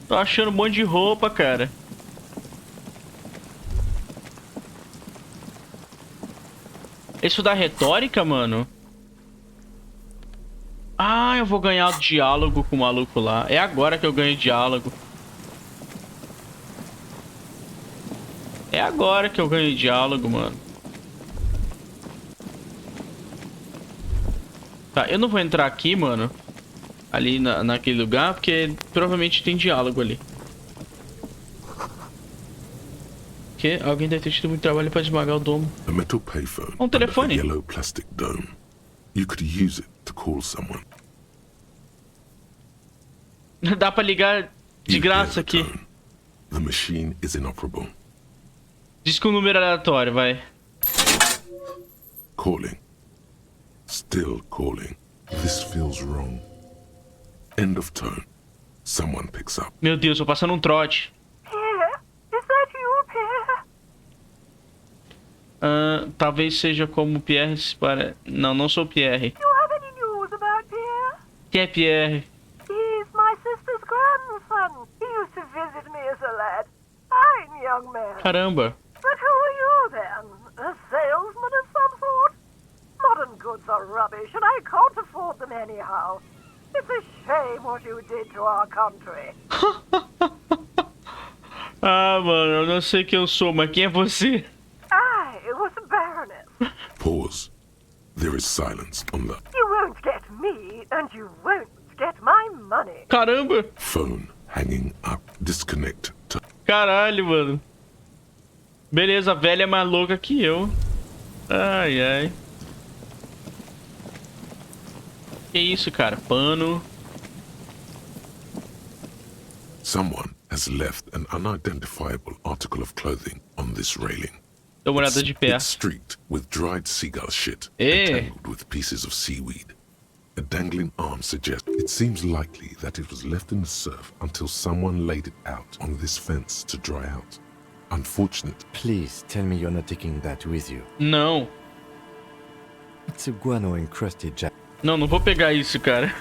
Tô achando um monte de roupa, cara. Isso dá retórica, mano? Ah, eu vou ganhar o diálogo com o maluco lá. É agora que eu ganho diálogo. É agora que eu ganho diálogo, mano. Tá, eu não vou entrar aqui, mano. Ali naquele lugar, porque provavelmente tem diálogo ali. Que alguém deve ter tido muito trabalho para esmagar o domo. A metal payphone. Um telefone. A yellow plastic dome. You could use it to call someone. Dá pra ligar de graça aqui. The machine is inoperable. Diz que o número aleatório, vai. Calling. Still calling. This feels wrong. End of tone. Someone picks up. Meu Deus, tô passando um trote. Pierre? Is that you, Pierre? Talvez seja como Pierre se parece. Não, não sou Pierre. Do you have any news about Pierre? Quem é Pierre? He's my sister's grandson. He used to visit me as a lad. Fine young man. Caramba. But who are you then? A salesman of some sort? Modern goods are rubbish, and I can't afford them anyhow. It's a shame what you did to our country. Ah, mano, eu não sei quem eu sou, mas quem é você? I was a baroness. there is silence on the... You won't get me, and you won't get my money. Caramba! Phone hanging up. Disconnect. Caralho, mano. Beleza, a velha é mais louca que eu. Ai, ai. Que isso, cara? Pano. Someone has left an unidentifiable article of clothing on this railing. Dá uma olhada de It's perto. streaked with dried seagull shit Eh. and tangled with pieces of seaweed. A dangling arm suggests it seems likely that it was left in the surf until someone laid it out on this fence to dry out. Unfortunate. Please tell me you're not taking that with you. Não. It's a guano encrusted jacket. Não, não vou pegar isso, cara.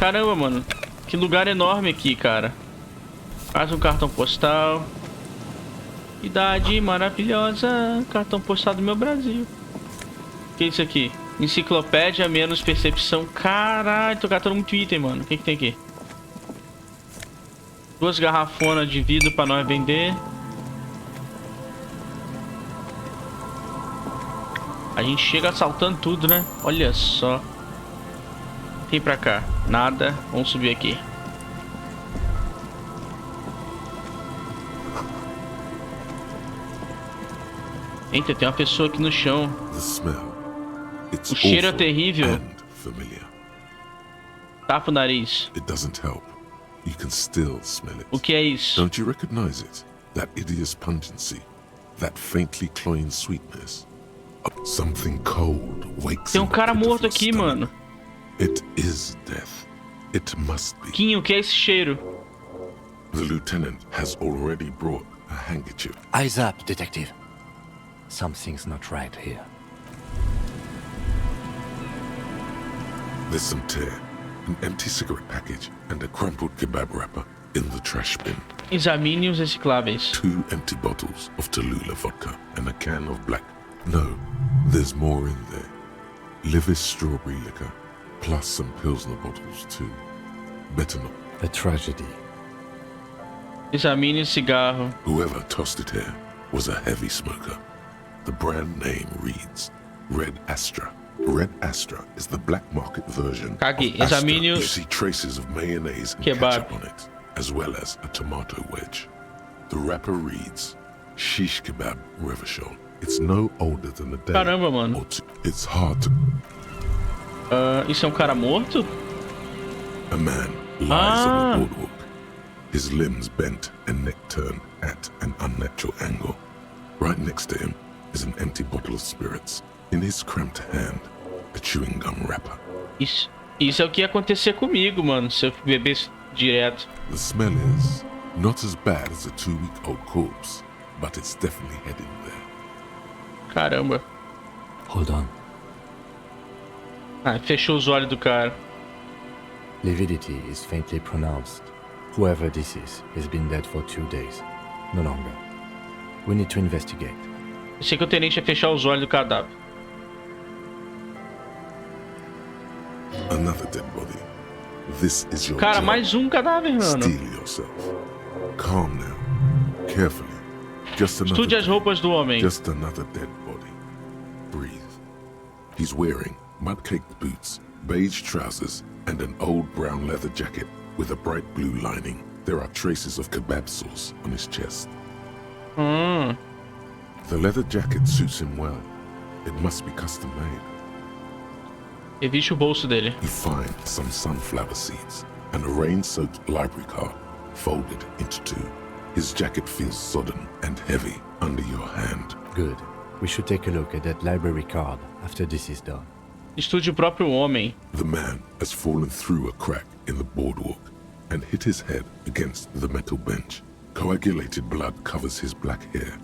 Caramba, mano. Que lugar enorme aqui, cara. Faz um cartão postal. Idade maravilhosa. Cartão postal do meu Brasil. O que é isso aqui? Enciclopédia menos percepção. Caralho, tô catando muito item, mano. O que tem aqui? 2 garrafonas de vidro pra nós vender. A gente chega assaltando tudo, né? Olha só. Tem pra cá. Nada. Vamos subir aqui. Eita, tem uma pessoa aqui no chão. The smell. It's O cheiro é awful terrível. and familiar. Tapa o nariz. It doesn't help. You can still smell it. O que é isso? Don't you recognize it? That hideous pungency. That faintly cloying sweetness. Something cold wakes Tem in the cara pit of morto your aqui, stomach. mano. It is death. It must be. Quinho, o que é esse cheiro? The lieutenant has already brought a handkerchief. Eyes up, detective. Something's not right here. There's some tear, an empty cigarette package, and a crumpled kebab wrapper in the trash bin. Examine os recicláveis. 2 empty bottles of Tallulah vodka and a can of black. No, there's more in there. Livis strawberry liquor, plus some Pilsner bottles too. Better not. A tragedy. Examine o cigarro. Whoever tossed it here was a heavy smoker. The brand name reads Red Astra. Red Astra is the black market version Cague, of Astra. examine o You see traces of mayonnaise and kebab. ketchup on it, as well as a tomato wedge. The wrapper reads Shish Kebab Revachol. It's no older than a day Caramba, mano. or two. It's hard to... Isso é um cara morto? A man lies on the boardwalk, his limbs bent and neck turned at an unnatural angle. Right next to him is an empty bottle of spirits. In his cramped hand, a chewing gum wrapper. Isso é o que ia acontecer comigo, mano, se eu bebesse direto. The smell is not as bad as a 2-week-old corpse, but it's definitely heading there. Caramba. Hold on. Ah, fechou os olhos do cara. Lividity is faintly pronounced. Whoever this is has been dead for 2 days. No longer. We need to investigate. Achei que o tenente ia fechar os olhos do cadáver. Another dead body. This is your Cara, job. mais um cadáver, mano. Steel yourself. Calm now. Carefully. Just another Estude as day. roupas do homem. Just another dead body. Breathe. He's wearing mud-caked boots, beige trousers, and an old brown leather jacket with a bright blue lining. There are traces of kebab sauce on his chest. The leather jacket suits him well. It must be custom-made. Reviste o bolso dele. You find some sunflower seeds and a rain-soaked library card folded into 2. His jacket feels sodden and heavy under your hand. Good. We should take a look at that library card after this is done. Estude o próprio homem. The man has fallen through a crack in the boardwalk and hit his head against the metal bench. Coagulated blood covers his black hair.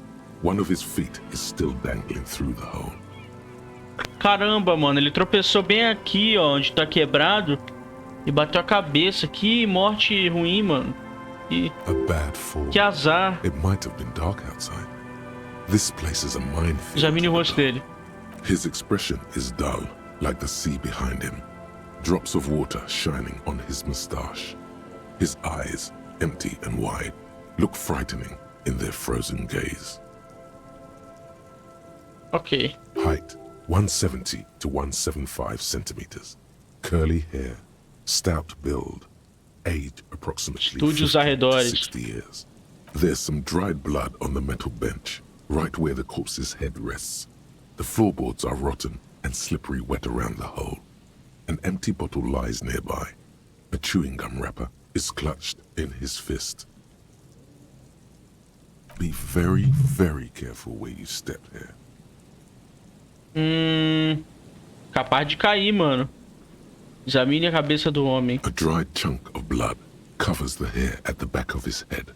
One of his feet is still dangling through the hole. Caramba, mano, ele tropeçou bem aqui, ó, onde tá quebrado. E bateu a cabeça. Que morte ruim, mano. A bad fall. Que azar. It might have been dark outside. This place is a minefield. Examine o rosto dele. His expression is dull, like the sea behind him. Drops of water shining on his mustache. His eyes, empty and wide, look frightening in their frozen gaze. Ok. Height 170 to 175 centimeters. Curly hair. Stout build. Age approximately 50 to 60 years. There's some dried blood on the metal bench, right where the corpse's head rests. The floorboards are rotten and slippery wet around the hole. An empty bottle lies nearby. A chewing gum wrapper is clutched in his fist. Be very, very careful where you step here. Capaz de cair, mano. Examine a cabeça do homem. A dried chunk of blood covers the hair at the back of his head.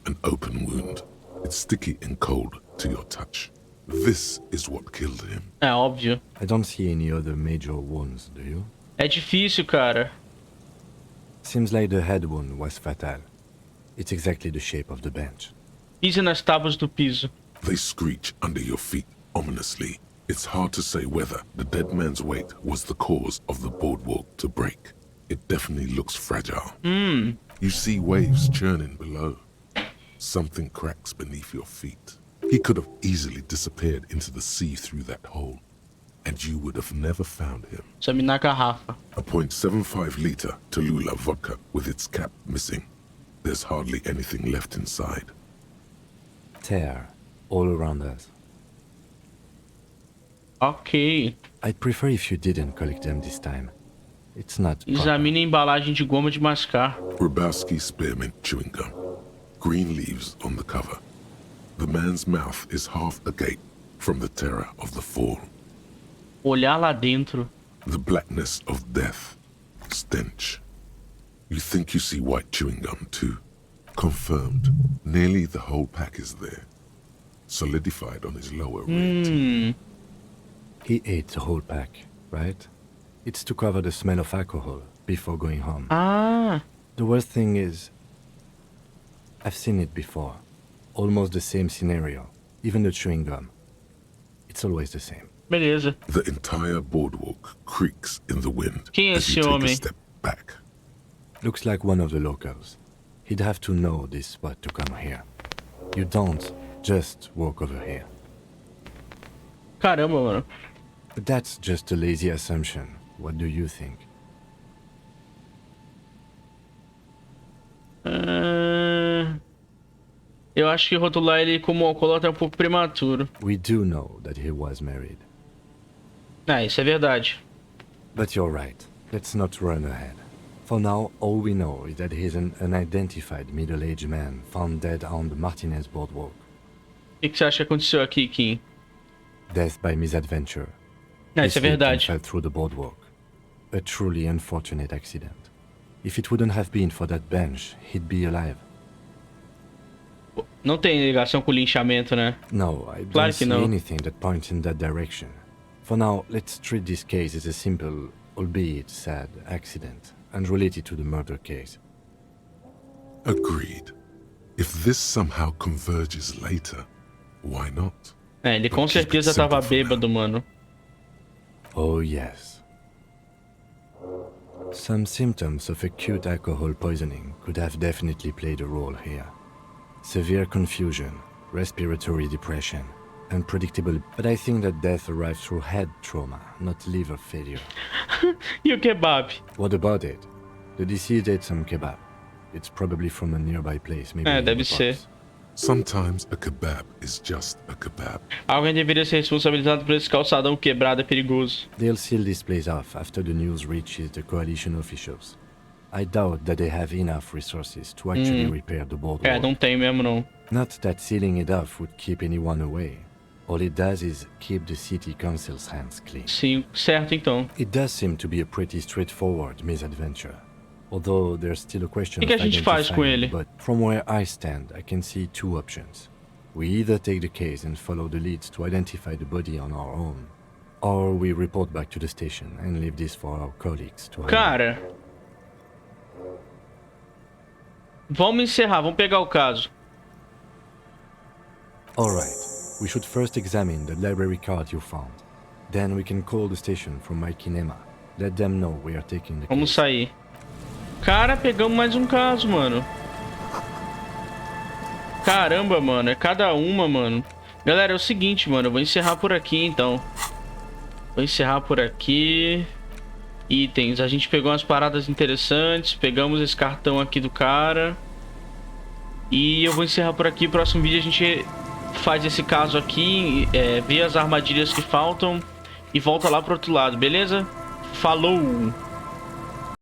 An open wound. It's sticky and cold to your touch. This is what killed him. É óbvio. I don't see any other major wounds, do you? É difícil, cara. Seems like the head wound was fatal. It's exactly the shape of the bench. Pise nas tábuas do piso. They screech under your feet ominously. It's hard to say whether the dead man's weight was the cause of the boardwalk to break. It definitely looks fragile. You see waves churning below. Something cracks beneath your feet. He could have easily disappeared into the sea through that hole, and you would have never found him. Examinar a garrafa. A .75 liter Tallulah vodka with its cap missing. There's hardly anything left inside. Tear all around us. Ok. I'd prefer if you didn't collect them this time. It's not proper. Examine a embalagem de goma de mascar. Grabowski spearmint chewing gum. Green leaves on the cover. The man's mouth is half agape from the terror of the fall. Olhar lá dentro. The blackness of death. Stench. You think you see white chewing gum too. Confirmed. Nearly the whole pack is there. Solidified on his lower rear teeth. He ate the whole pack, right? It's to cover the smell of alcohol before going home. Ah. The worst thing is, I've seen it before. Almost the same scenario. Even the chewing gum. It's always the same. Beleza. The entire boardwalk creaks in the wind Quem é as esse you take homem? a step back. Looks like one of the locals. He'd have to know this spot to come here. You don't just walk over here. Caramba, mano. But that's just a lazy assumption. What do you think? Eu acho que rotular ele como alcoólatra é um pouco prematuro. We do know that he was married. Ah, isso é verdade. But you're right. Let's not run ahead. For now, all we know is that he's an unidentified middle-aged man found dead on the Martinez boardwalk. O que você acha que aconteceu aqui, Kim? Death by misadventure. Ah, He isso é slipped and verdade. fell through the boardwalk. A truly unfortunate accident. If it wouldn't have been for that bench, he'd be alive. Não tem ligação com o linchamento, né? No, I Claro don't que see não. anything that points in that direction. For now, let's treat this case as a simple, albeit sad, accident, unrelated to the murder case. Agreed. If this somehow converges later, why not? É, ele com certeza tava bêbado, mano. Oh yes. Some symptoms of acute alcohol poisoning could have definitely played a role here. Severe confusion, respiratory depression, unpredictable, but I think that death arrived through head trauma, not liver failure. E o kebab? What about it? The deceased ate some kebab. It's probably from a nearby place, maybe. É, in the deve ser. box. Sometimes a kebab is just a kebab. Alguém deveria ser responsabilizado por esse calçadão quebrado e perigoso. They'll seal this place off after the news reaches the coalition officials. I doubt that they have enough resources to actually repair the boardwalk. É, não tem mesmo não. Not that sealing it off would keep anyone away. All it does is keep the city council's hands clean. Sim, certo então. It does seem to be a pretty straightforward misadventure. Although there's still a question O que a of gente faz com identifying, ele? but from where I stand, I can see two options. We either take the case and follow the leads to identify the body on our own, or we report back to the station and leave this for our colleagues to handle. Cara, vamos encerrar, vamos pegar o caso. Alright, we should first examine the library card you found. Then we can call the station from my kinema. Let them know we are taking the Vamos case. sair. Cara, pegamos mais um caso, mano. Caramba, mano, é cada uma, mano. Galera, é o seguinte, mano. Eu vou encerrar por aqui, então. Vou encerrar por aqui. Itens. A gente pegou umas paradas interessantes. Pegamos esse cartão aqui do cara. E eu vou encerrar por aqui. Próximo vídeo a gente faz esse caso aqui. Vê as armadilhas que faltam. E volta lá pro outro lado, beleza? Falou!